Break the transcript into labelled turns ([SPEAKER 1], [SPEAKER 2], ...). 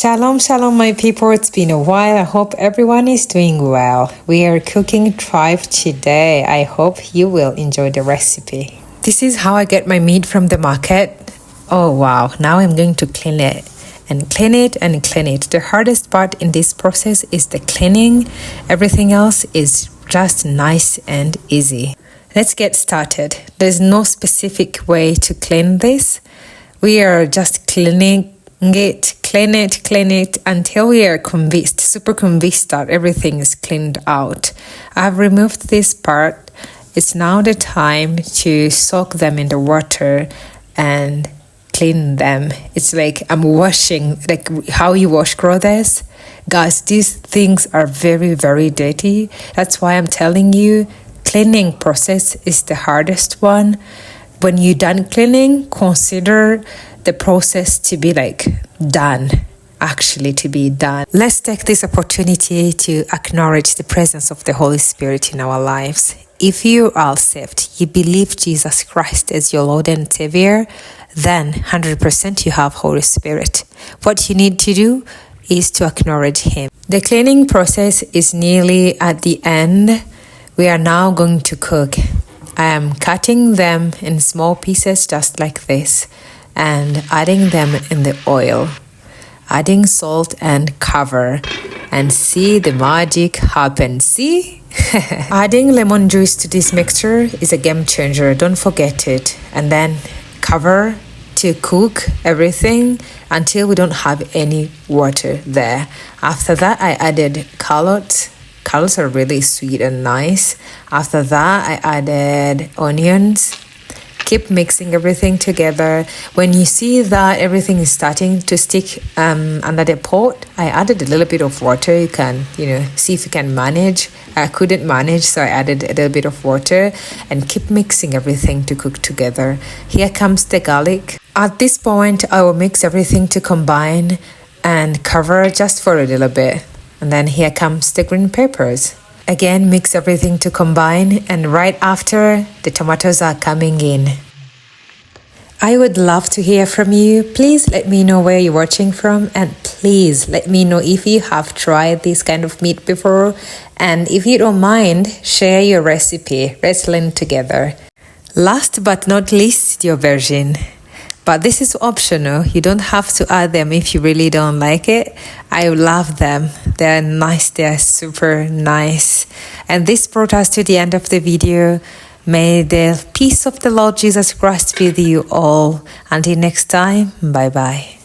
[SPEAKER 1] Shalom, shalom, my people. It's been a while. I hope everyone is doing well. We are cooking tripe today. I hope you will enjoy the recipe. This is how I get my meat from the market. Oh, wow. Now I'm going to clean it and clean it and clean it. The hardest part in this process is the cleaning. Everything else is just nice and easy. Let's get started. There's no specific way to clean this. We are just clean it until we are convinced, super convinced that everything is cleaned out. I've removed this part. It's now the time to soak them in the water and clean them. It's like I'm washing, like how you wash clothes. Guys, these things are very, very dirty. That's why I'm telling you, cleaning process is the hardest one. When you're done cleaning, consider the process to be done, actually to be done. Let's take this opportunity to acknowledge the presence of the Holy Spirit in our lives. If you are saved, you believe Jesus Christ as your Lord and Savior, then 100% you have Holy Spirit. What you need to do is to acknowledge Him. The cleaning process is nearly at the end. We are now going to cook. I am cutting them in small pieces just like this and adding them in the oil, adding salt and cover, and see the magic happen. See? Adding lemon juice to this mixture is a game changer. Don't forget it. And then cover to cook everything until we don't have any water there. After that, I added carrots. Carrots are really sweet and nice. After that, I added onions. Keep mixing everything together. When you see that everything is starting to stick under the pot, I added a little bit of water. You can, see if you can manage. I couldn't manage, so I added a little bit of water and keep mixing everything to cook together. Here comes the garlic. At this point, I will mix everything to combine and cover just for a little bit. And then here comes the green peppers. Again, mix everything to combine, and right after, the tomatoes are coming in. I would love to hear from you. Please let me know where you're watching from, and please let me know if you have tried this kind of meat before. And if you don't mind, share your recipe. Let's learn together. Last but not least, your version. But this is optional. You don't have to add them if you really don't like it. I love them. They're nice. They're super nice. And this brought us to the end of the video. May the peace of the Lord Jesus Christ be with you all. Until next time, bye-bye.